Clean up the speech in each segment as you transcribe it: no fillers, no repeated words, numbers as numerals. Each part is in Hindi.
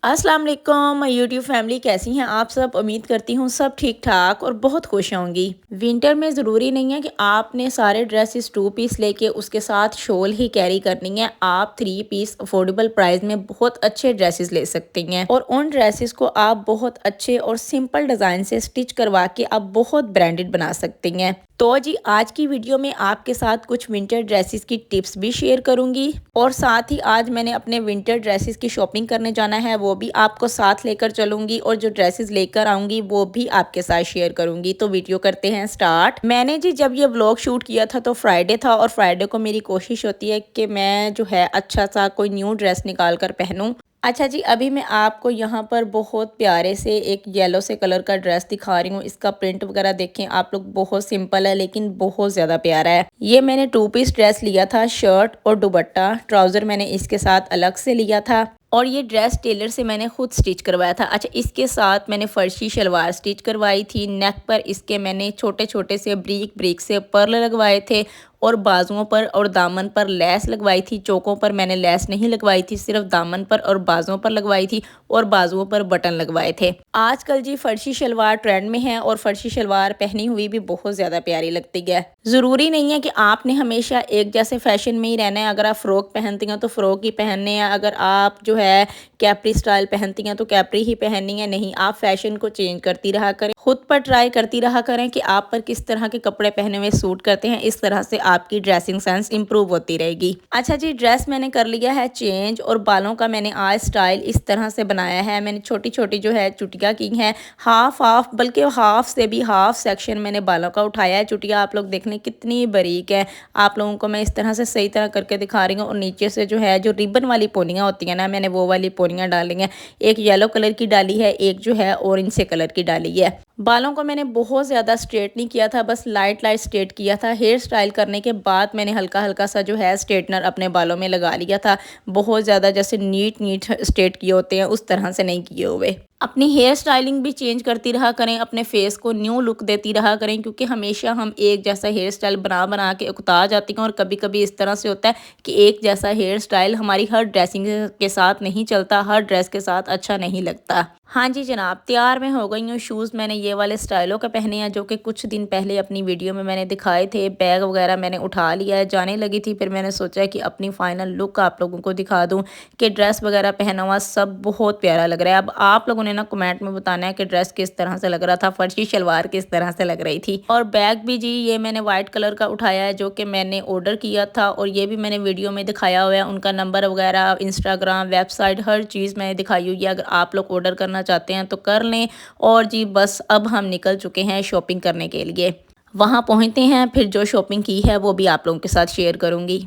अस्सलाम वालेकुम यूट्यूब फैमिली, कैसी हैं आप सब। उम्मीद करती हूँ सब ठीक ठाक और बहुत खुश होंगी। विंटर में ज़रूरी नहीं है कि आपने सारे ड्रेसेस 2 पीस लेके उसके साथ शॉल ही कैरी करनी है। आप 3 पीस अफोर्डेबल प्राइस में बहुत अच्छे ड्रेसेस ले सकती हैं और उन ड्रेसेस को आप बहुत अच्छे और सिंपल डिज़ाइन से स्टिच करवा के आप बहुत ब्रांडेड बना सकती हैं। तो जी आज की वीडियो में आपके साथ कुछ विंटर ड्रेसेस की टिप्स भी शेयर करूंगी और साथ ही आज मैंने अपने विंटर ड्रेसेस की शॉपिंग करने जाना है, वो भी आपको साथ लेकर चलूंगी और जो ड्रेसेस लेकर आऊंगी वो भी आपके साथ शेयर करूंगी। तो वीडियो करते हैं स्टार्ट। मैंने जी जब ये व्लॉग शूट किया था तो फ्राइडे था और फ्राइडे को मेरी कोशिश होती है कि मैं जो है अच्छा सा कोई न्यू ड्रेस निकाल कर पहनूं। अच्छा जी, अभी मैं आपको यहाँ पर बहुत प्यारे से एक येलो से कलर का ड्रेस दिखा रही हूँ। इसका प्रिंट वगैरह देखें आप लोग, बहुत सिंपल है लेकिन बहुत ज़्यादा प्यारा है। ये मैंने 2 पीस ड्रेस लिया था, शर्ट और दुपट्टा, ट्राउज़र मैंने इसके साथ अलग से लिया था और ये ड्रेस टेलर से मैंने खुद स्टिच करवाया था। अच्छा, इसके साथ मैंने फर्शी शलवार स्टिच करवाई थी। नेक पर इसके मैंने छोटे छोटे से ब्रीक ब्रीक से पर्ल लगवाए थे और बाजुओं पर और दामन पर लेस लगवाई थी। चौकों पर मैंने लेस नहीं लगवाई थी, सिर्फ दामन पर और बाजुओं पर लगवाई थी और बाजुओं पर बटन लगवाए थे। आजकल जी फर्शी शलवार ट्रेंड में है और फर्शी शलवार पहनी हुई भी बहुत ज़्यादा प्यारी लगती है। ज़रूरी नहीं है कि आपने हमेशा एक जैसे फैशन में ही रहना है। अगर आप फ्रॉक पहनती हैं तो फ्रॉक ही पहनने हैं, अगर आप जो है कैप्री स्टाइल पहनती हैं तो कैप्री ही पहननी है। नहीं, आप फैशन को चेंज करती रहा करें, खुद पर ट्राई करती रहा करें कि आप पर किस तरह के कपड़े पहने हुए सूट करते हैं। इस तरह से आपकी ड्रेसिंग सेंस इंप्रूव होती रहेगी। अच्छा जी, ड्रेस मैंने कर लिया है चेंज और बालों का मैंने आज स्टाइल इस तरह से बनाया है। मैंने छोटी छोटी जो है चुटिया की हैं, हाफ हाफ, बल्कि हाफ से भी हाफ सेक्शन मैंने बालों का उठाया है। चुटिया आप लोग देख लें कितनी बारीक है। आप लोगों को मैं इस तरह से सही तरह करके दिखा रही हूँ और नीचे से जो है जो रिबन वाली पोनियाँ होती हैं ना, मैंने वो वाली पोनियाँ डाली हैं। एक येलो कलर की डाली है, एक जो है ऑरेंज से कलर की डाली है। बालों को मैंने बहुत ज़्यादा स्ट्रेट नहीं किया था, बस लाइट लाइट स्ट्रेट किया था। हेयर स्टाइल करने के बाद मैंने हल्का हल्का सा जो है स्ट्रेटनर अपने बालों में लगा लिया था। बहुत ज़्यादा जैसे नीट नीट स्ट्रेट किए होते हैं उस तरह से नहीं किए हुए। अपनी हेयर स्टाइलिंग भी चेंज करती रहा करें, अपने फेस को न्यू लुक देती रहा करें, क्योंकि हमेशा हम एक जैसा हेयर स्टाइल बना बना के उकता जाती हैं और कभी कभी इस तरह से होता है कि एक जैसा हेयर स्टाइल हमारी हर ड्रेसिंग के साथ नहीं चलता, हर ड्रेस के साथ अच्छा नहीं लगता। हाँ जी जनाब, तैयार मैं हो गई हूँ। शूज़ मैंने ये वाले स्टाइलों के पहने हैं जो कि कुछ दिन पहले अपनी वीडियो में मैंने दिखाए थे। बैग वगैरह मैंने उठा लिया है, जाने लगी थी, फिर मैंने सोचा कि अपनी फाइनल लुक आप लोगों को दिखा दूँ कि ड्रेस वगैरह पहना हुआ सब बहुत प्यारा लग रहा है। अब आप लोगों ने ना कमेंट में बताना है कि ड्रेस किस तरह से लग रहा था, फर्शी शलवार किस तरह से लग रही थी। और बैग भी जी ये मैंने वाइट कलर का उठाया है जो कि मैंने ऑर्डर किया था और ये भी मैंने वीडियो में दिखाया हुआ है। उनका नंबर वगैरह, इंस्टाग्राम, वेबसाइट, हर चीज़ मैंने दिखाई हुई है। अगर आप लोग ऑर्डर करना चाहते हैं तो कर लें। और जी बस अब हम निकल चुके हैं शॉपिंग करने के लिए। वहाँ पहुँचते हैं, फिर जो शॉपिंग की है वो भी आप लोगों के साथ शेयर करूँगी।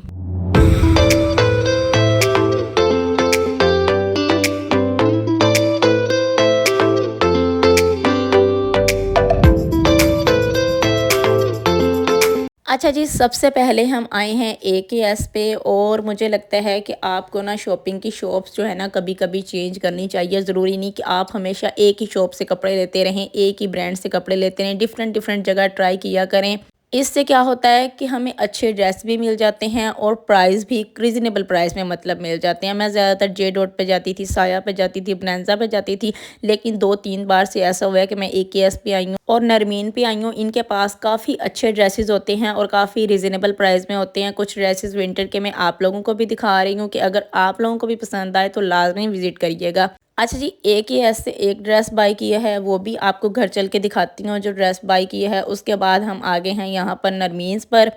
अच्छा जी, सबसे पहले हम आए हैं AKS पे और मुझे लगता है कि आपको ना शॉपिंग की शॉप्स जो है ना कभी कभी चेंज करनी चाहिए। ज़रूरी नहीं कि आप हमेशा एक ही शॉप से कपड़े लेते रहें, एक ही ब्रांड से कपड़े लेते रहें। डिफरेंट डिफरेंट जगह ट्राई किया करें। इससे क्या होता है कि हमें अच्छे ड्रेस भी मिल जाते हैं और प्राइस भी रीज़नेबल प्राइस में मतलब मिल जाते हैं। मैं ज़्यादातर जे डॉट पे जाती थी, साया पे जाती थी, ब्रांजा पे जाती थी, लेकिन 2-3 बार से ऐसा हुआ है कि मैं AKS पे आई हूँ और नरमीन पे आई हूँ। इनके पास काफ़ी अच्छे ड्रेसेस होते हैं और काफ़ी रीज़नेबल प्राइस में होते हैं। कुछ ड्रेसेस विंटर के मैं आप लोगों को भी दिखा रही हूँ कि अगर आप लोगों को भी पसंद आए तो लाजमी विज़िट करिएगा। अच्छा जी, AKS से एक ड्रेस बाई किया है, वो भी आपको घर चल के दिखाती हूँ जो ड्रेस बाई की है। उसके बाद हम आगे हैं यहाँ पर नरमीन्स पर।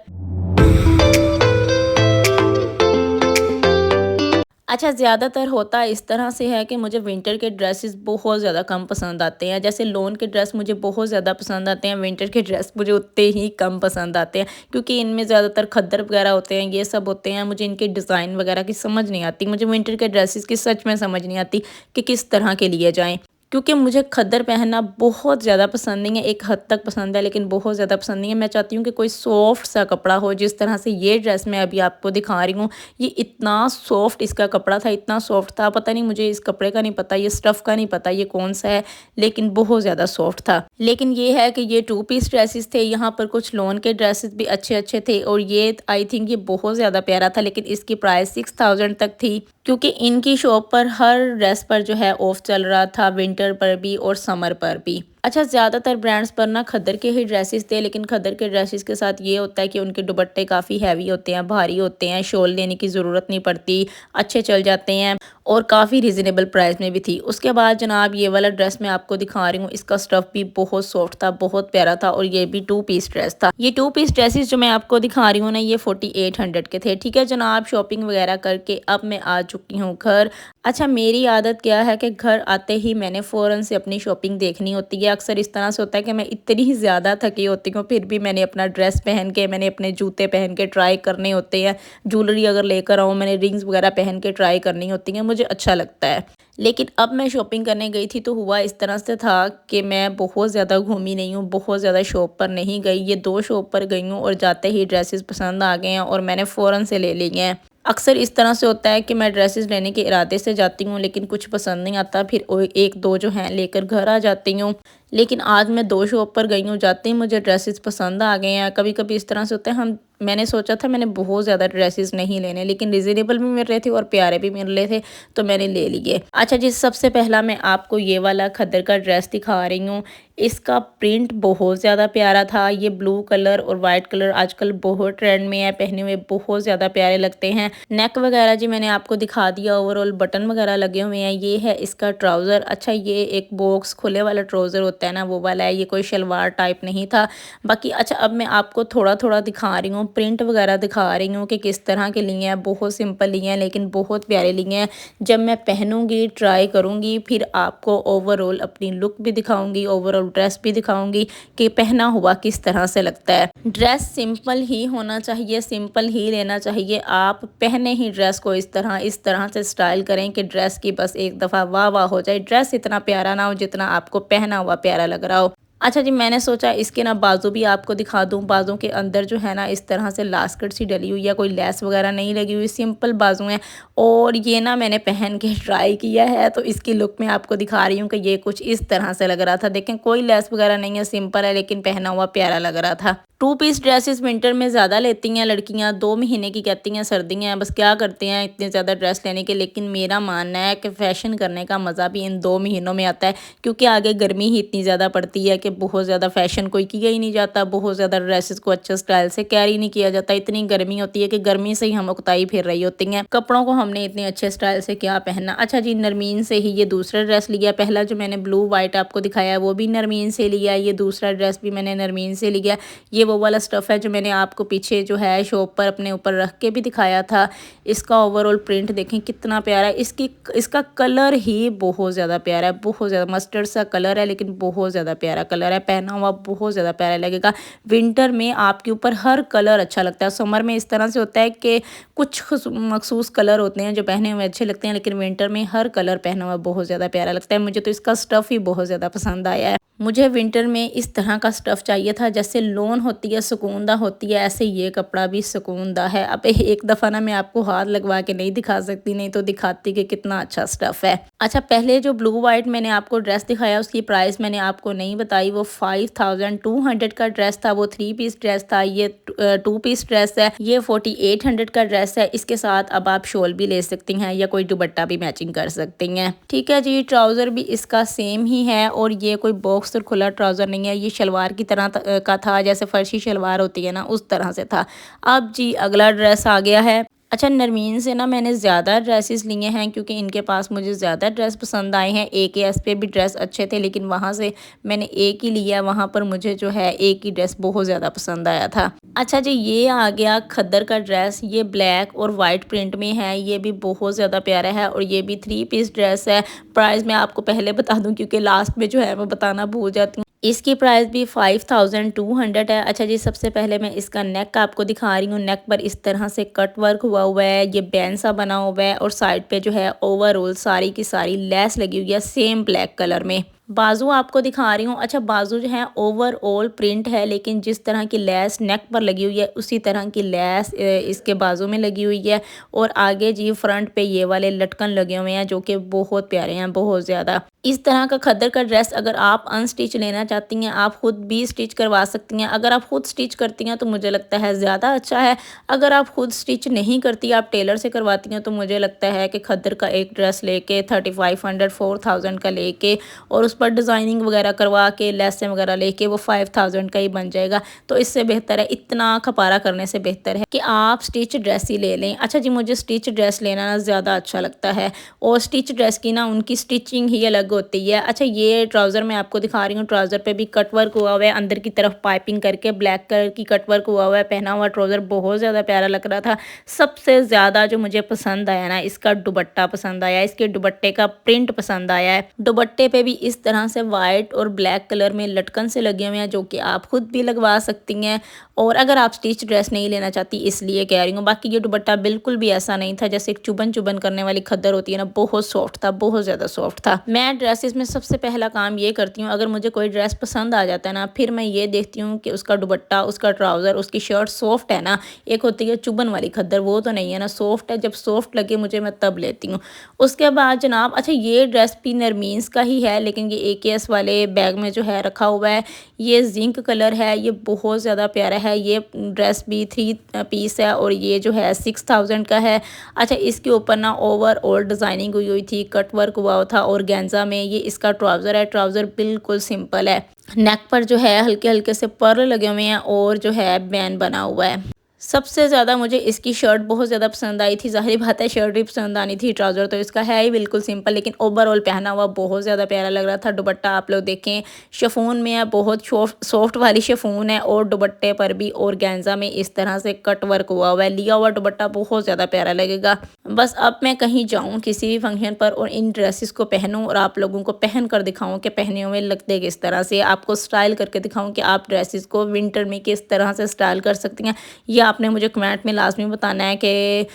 अच्छा, ज़्यादातर होता इस तरह से है कि मुझे विंटर के ड्रेसेस बहुत ज़्यादा कम पसंद आते हैं। जैसे लोन के ड्रेस मुझे बहुत ज़्यादा पसंद आते हैं, विंटर के ड्रेस मुझे उतने ही कम पसंद आते हैं, क्योंकि इनमें ज़्यादातर खद्दर वगैरह होते हैं, ये सब होते हैं। मुझे इनके डिज़ाइन वगैरह की समझ नहीं आती। मुझे विंटर के ड्रेसेस की सच में समझ नहीं आती कि किस तरह के लिए जाएँ। क्योंकि मुझे खद्दर पहनना बहुत ज़्यादा पसंद नहीं है, एक हद तक पसंद है लेकिन बहुत ज़्यादा पसंद नहीं है। मैं चाहती हूँ कि कोई सॉफ्ट सा कपड़ा हो, जिस तरह से ये ड्रेस मैं अभी आपको दिखा रही हूँ। ये इतना सॉफ्ट इसका कपड़ा था, इतना सॉफ्ट था, पता नहीं, मुझे इस कपड़े का नहीं पता, ये स्टफ़ का नहीं पता ये कौन सा है, लेकिन बहुत ज़्यादा सॉफ्ट था। लेकिन ये है कि ये 2 पीस ड्रेसेस थे, यहाँ पर कुछ लॉन के ड्रेसेस भी अच्छे-अच्छे थे और ये आई थिंक ये बहुत ज़्यादा प्यारा था, लेकिन इसकी प्राइस 6000 तक थी। क्योंकि इनकी शॉप पर हर ड्रेस पर जो है ऑफ चल रहा था, विंटर पर भी और समर पर भी। अच्छा, ज़्यादातर ब्रांड्स पर ना खद्दर के ही ड्रेसेस थे, लेकिन खद्दर के ड्रेसेस के साथ ये होता है कि उनके दुपट्टे काफ़ी हैवी होते हैं, भारी होते हैं, शॉल लेने की ज़रूरत नहीं पड़ती, अच्छे चल जाते हैं और काफ़ी रिजनेबल प्राइस में भी थी। उसके बाद जनाब ये वाला ड्रेस मैं आपको दिखा रही हूँ, इसका स्टफ़ भी बहुत सॉफ्ट था, बहुत प्यारा था और ये भी 2 पीस ड्रेस था। ये 2 पीस ड्रेसेस जो मैं आपको दिखा रही हूँ ना, ये 4800 के थे। ठीक है जनाब, शॉपिंग वगैरह करके अब मैं आ चुकी हूँ घर। अच्छा, मेरी आदत क्या है कि घर आते ही मैंने फ़ौरन से अपनी शॉपिंग देखनी होती है। अक्सर इस तरह से होता है कि मैं इतनी ज़्यादा थकी होती हूँ, फिर भी मैंने अपना ड्रेस पहन के, मैंने अपने जूते पहन के ट्राई करने होते हैं। ज्वेलरी अगर लेकर आऊँ, मैंने रिंग्स वगैरह पहन के ट्राई करनी होती हैं, मुझे अच्छा लगता है। लेकिन अब मैं शॉपिंग करने गई थी तो हुआ इस तरह से था कि मैं बहुत ज़्यादा घूमी नहीं हूँ, बहुत ज़्यादा शॉप पर नहीं गई। ये 2 शॉप पर गई हूँ और जाते ही ड्रेसेस पसंद आ गए हैं और मैंने फ़ौरन से ले लिए हैं। अक्सर इस तरह से होता है कि मैं ड्रेसेस लेने के इरादे से जाती हूँ, लेकिन कुछ पसंद नहीं आता, फिर 1-2 जो हैं लेकर घर आ जाती हूँ। लेकिन आज मैं 2 शॉप पर गई हूँ, जाते ही मुझे ड्रेसेस पसंद आ गए हैं। कभी-कभी इस तरह से होता है, मैंने सोचा था मैंने बहुत ज़्यादा ड्रेसेस नहीं लेने, लेकिन रिजनेबल भी मिल रहे थे और प्यारे भी मिल रहे थे, तो मैंने ले लिए। अच्छा जी, सबसे पहला मैं आपको ये वाला खद्दर का ड्रेस दिखा रही हूँ। इसका प्रिंट बहुत ज़्यादा प्यारा था। ये ब्लू कलर और वाइट कलर आजकल बहुत ट्रेंड में है, पहने हुए बहुत ज़्यादा प्यारे लगते हैं। नेक वगैरह जी मैंने आपको दिखा दिया, ओवरऑल बटन वगैरह लगे हुए हैं। ये है इसका ट्राउज़र। अच्छा, ये एक बॉक्स खुले वाला ट्राउज़र होता है ना, वो वाला है, ये कोई शलवार टाइप नहीं था। बाकी अच्छा, अब मैं आपको थोड़ा-थोड़ा दिखा रही हूँ, प्रिंट वगैरह दिखा रही हूँ कि किस तरह के लिए हैं। बहुत सिंपल लिए हैं लेकिन बहुत प्यारे लिए हैं। जब मैं पहनूँगी, ट्राई करूँगी, फिर आपको ओवरऑल अपनी लुक भी दिखाऊँगी, ओवरऑल ड्रेस भी दिखाऊँगी कि पहना हुआ किस तरह से लगता है। ड्रेस सिंपल ही होना चाहिए, सिंपल ही लेना चाहिए। आप पहने ही ड्रेस को इस तरह से स्टाइल करें कि ड्रेस की बस एक दफ़ा वाह वाह हो जाए। ड्रेस इतना प्यारा ना हो जितना आपको पहना हुआ प्यारा लग रहा हो। अच्छा जी, मैंने सोचा इसके ना बाजू भी आपको दिखा दूं। बाजू के अंदर जो है ना, इस तरह से लास्कट सी डली हुई है, कोई लेस वगैरह नहीं लगी हुई, सिंपल बाजू है। और ये ना मैंने पहन के ट्राई किया है, तो इसकी लुक मैं आपको दिखा रही हूँ कि ये कुछ इस तरह से लग रहा था। देखें, कोई लेस वगैरह नहीं है, सिंपल है, लेकिन पहना हुआ प्यारा लग रहा था। 2 पीस ड्रेसेस विंटर में ज़्यादा लेती हैं लड़कियां, 2 महीने की कहती हैं, सर्दियां हैं, बस क्या करते हैं इतने ज़्यादा ड्रेस लेने के। लेकिन मेरा मानना है कि फ़ैशन करने का मज़ा भी इन 2 महीनों में आता है, क्योंकि आगे गर्मी ही इतनी ज़्यादा पड़ती है कि बहुत ज़्यादा फ़ैशन कोई किया ही नहीं जाता, बहुत ज़्यादा ड्रेसेस को अच्छे स्टाइल से कैरी नहीं किया जाता। इतनी गर्मी होती है कि गर्मी से ही हम उकताई फिर रही होती हैं, कपड़ों को हमने इतने अच्छे स्टाइल से क्या पहनना। अच्छा जी, नरमीन से ही ये दूसरा ड्रेस लिया। पहला जो मैंने ब्लू वाइट आपको दिखाया वो भी नरमीन से लिया, ये दूसरा ड्रेस भी मैंने नरमीन से लिया। ये वो वाला स्टफ़ है जो मैंने आपको पीछे जो है शॉप पर अपने ऊपर रख के भी दिखाया था। इसका ओवरऑल प्रिंट देखें कितना प्यारा है। इसका कलर ही बहुत ज़्यादा प्यारा है, बहुत ज़्यादा मस्टर्ड सा कलर है, लेकिन बहुत ज़्यादा प्यारा कलर है। पहना हुआ बहुत ज़्यादा प्यारा लगेगा। विंटर में आपके ऊपर हर कलर अच्छा लगता है। समर में इस तरह से होता है कि कुछ मखसूस कलर होते हैं जो पहने हुए अच्छे लगते हैं, लेकिन विंटर में हर कलर पहना हुआ बहुत ज़्यादा प्यारा लगता है। मुझे तो इसका स्टफ़ ही बहुत ज़्यादा पसंद आया है। मुझे विंटर में इस तरह का स्टफ़ चाहिए था, जैसे लॉन होती है सुकूनदा होती है, ऐसे ये कपड़ा भी सुकूनदा है। अब एक दफ़ा ना मैं आपको हाथ लगवा के नहीं दिखा सकती, नहीं तो दिखाती कि कितना अच्छा स्टफ़ है। अच्छा, पहले जो ब्लू वाइट मैंने आपको ड्रेस दिखाया उसकी प्राइस मैंने आपको नहीं बताई। वो 5200 का ड्रेस था, वो 3 पीस ड्रेस था। ये 2 पीस ड्रेस है, ये 4800 का ड्रेस है। इसके साथ अब आप शॉल भी ले सकती हैं या कोई दुपट्टा भी मैचिंग कर सकती हैं। ठीक है जी, ट्राउज़र भी इसका सेम ही है और ये कोई बॉक्स और खुला ट्राउज़र नहीं है, ये शलवार की तरह का था, जैसे फर्शी शलवार होती है ना, उस तरह से था। अब जी अगला ड्रेस आ गया है। अच्छा, नरमीन से ना मैंने ज़्यादा ड्रेसेस लिए हैं क्योंकि इनके पास मुझे ज़्यादा ड्रेस पसंद आए हैं। AKS पे भी ड्रेस अच्छे थे, लेकिन वहाँ से मैंने एक ही लिया, वहाँ पर मुझे जो है एक ही ड्रेस बहुत ज़्यादा पसंद आया था। अच्छा जी, ये आ गया खद्दर का ड्रेस। ये ब्लैक और वाइट प्रिंट में है, ये भी बहुत ज़्यादा प्यारा है और ये भी 3 पीस ड्रेस है। प्राइस मैं आपको पहले बता दूं क्योंकि लास्ट में जो है मैं बताना भूल जाती हूँ। इसकी प्राइस भी 5200 है। अच्छा जी, सबसे पहले मैं इसका नेक आपको दिखा रही हूँ। नेक पर इस तरह से कट वर्क हुआ हुआ है, ये बैंड सा बना हुआ है और साइड पे जो है ओवरऑल सारी की सारी लेस लगी हुई है सेम ब्लैक कलर में। बाजू आपको दिखा रही हूँ। अच्छा, बाजू जो है ओवरऑल प्रिंट है, लेकिन जिस तरह की लेस नेक पर लगी हुई है उसी तरह की लेस इसके बाजू में लगी हुई है। और आगे जी फ्रंट पे ये वाले लटकन लगे हुए हैं जो कि बहुत प्यारे हैं, बहुत ज़्यादा। इस तरह का खद्दर का ड्रेस अगर आप अनस्टिच लेना चाहती हैं, आप खुद भी स्टिच करवा सकती हैं। अगर आप खुद स्टिच करती हैं तो मुझे लगता है ज़्यादा अच्छा है। अगर आप खुद स्टिच नहीं करती, आप टेलर से करवाती हैं, तो मुझे लगता है कि खद्दर का एक ड्रेस लेके 3500 4000 का लेके और उस पर डिज़ाइनिंग वगैरह करवा के लेसें वगैरह लेके वो 5000 का ही बन जाएगा। तो इससे बेहतर है, इतना खपारा करने से बेहतर है कि आप स्टिच ड्रेस ही ले लें। अच्छा जी, मुझे स्टिच ड्रेस लेना ना ज़्यादा अच्छा लगता है और स्टिच ड्रेस की ना उनकी स्टिचिंग ही अलग होती है। अच्छा, ये ट्राउज़र मैं आपको दिखा रही हूँ। ट्राउज़र पे भी कट वर्क हुआ हुआ है, अंदर की तरफ पाइपिंग करके ब्लैक कलर की कट वर्क हुआ हुआ है। पहना हुआ ट्राउज़र बहुत ज़्यादा प्यारा लग रहा था। सबसे ज़्यादा जो मुझे पसंद आया ना, इसका दुपट्टा पसंद आया, इसके दुपट्टे का प्रिंट पसंद आया है। दुपट्टे पे भी इस तरह से वाइट और ब्लैक कलर में लटकन से लगे हुए हैं जो कि आप खुद भी लगवा सकती हैं। और अगर आप स्टिच ड्रेस नहीं लेना चाहती इसलिए कह रही हूँ। बाकी ये दुपट्टा बिल्कुल भी ऐसा नहीं था जैसे एक चुभन चुभन करने वाली खद्दर होती है ना, बहुत सॉफ्ट था, बहुत ज़्यादा सॉफ्ट था। मैं ड्रेसेस में सबसे पहला काम ये करती हूँ, अगर मुझे कोई ड्रेस पसंद आ जाता है ना, फिर मैं ये देखती हूँ कि उसका दुपट्टा, उसका ट्राउज़र, उसकी शर्ट सॉफ्ट है ना। एक होती है चुभन वाली खद्दर, वो तो नहीं है ना, सॉफ्ट है। जब सॉफ्ट लगे मुझे मैं तब लेती हूँ। उसके बाद जनाब, अच्छा ये ड्रेस भी नरमीन्स का ही है, लेकिन ये AKS वाले बैग में जो है रखा हुआ है। ये जिंक कलर है, ये बहुत ज़्यादा प्यारा है। ये ड्रेस भी 3 पीस है और ये जो है 6000 का है। अच्छा, इसके ऊपर ना ओवरऑल डिज़ाइनिंग हुई हुई थी, कट वर्क हुआ था और गेंजा में। ये इसका ट्राउज़र है, ट्राउज़र बिल्कुल सिंपल है। नेक पर जो है हल्के हल्के से पर्ल लगे हुए हैं और जो है बैन बना हुआ है। सबसे ज़्यादा मुझे इसकी शर्ट बहुत ज़्यादा पसंद आई थी। ज़ाहिर बात है शर्ट भी पसंद आनी थी, ट्राउज़र तो इसका है ही बिल्कुल सिंपल, लेकिन ओवरऑल पहना हुआ बहुत ज़्यादा प्यारा लग रहा था। दुपट्टा आप लोग देखें, शिफॉन में है, बहुत सॉफ्ट वाली शिफॉन है और दुपट्टे पर भी और गेंजा में इस तरह से कट वर्क हुआ हुआ है। लिया हुआ दुपट्टा बहुत ज़्यादा प्यारा लगेगा। बस अब मैं कहीं जाऊँ किसी भी फंक्शन पर और इन ड्रेसेस को पहनूँ और आप लोगों को पहन कर दिखाऊँ कि पहने हुए लगते किस तरह से, आपको स्टाइल करके दिखाऊँ कि आप ड्रेसेस को विंटर में किस तरह से स्टाइल कर सकती हैं। ये आपने मुझे कमेंट में लाजमी बताना है कि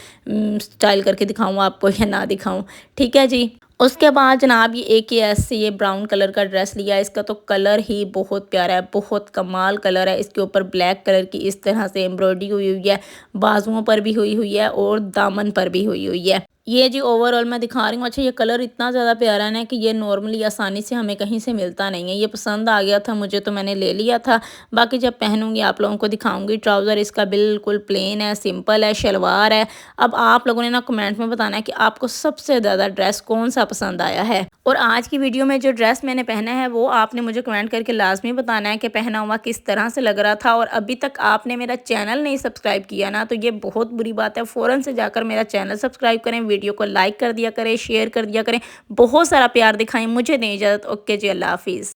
स्टाइल करके दिखाऊँ आपको या ना दिखाऊँ। ठीक है जी। उसके बाद जनाब ये AKS से ये ब्राउन कलर का ड्रेस लिया। इसका तो कलर ही बहुत प्यारा है, बहुत कमाल कलर है। इसके ऊपर ब्लैक कलर की इस तरह से एम्ब्रॉयडरी हुई हुई है, बाजुओं पर भी हुई हुई है और दामन पर भी हुई हुई है। ये जी ओवरऑल मैं दिखा रही हूँ। अच्छा, ये कलर इतना ज़्यादा प्यारा है ना कि ये नॉर्मली आसानी से हमें कहीं से मिलता नहीं है। ये पसंद आ गया था मुझे तो मैंने ले लिया था। बाकी जब पहनूंगी आप लोगों को दिखाऊंगी। ट्राउज़र इसका बिल्कुल प्लेन है, सिंपल है, शलवार है। अब आप लोगों ने ना कमेंट में बताना है कि आपको सबसे ज़्यादा ड्रेस कौन सा पसंद आया है। और आज की वीडियो में जो ड्रेस मैंने पहना है वो आपने मुझे कमेंट करके लाजमी बताना है कि पहना हुआ किस तरह से लग रहा था। और अभी तक आपने मेरा चैनल नहीं सब्सक्राइब किया ना, तो ये बहुत बुरी बात है। फ़ौरन से जाकर मेरा चैनल सब्सक्राइब करें, वीडियो को लाइक कर दिया करें, शेयर कर दिया करें, बहुत सारा प्यार दिखाएं। मुझे दें इजाज़त। ओके जी, अल्लाह हाफिज़।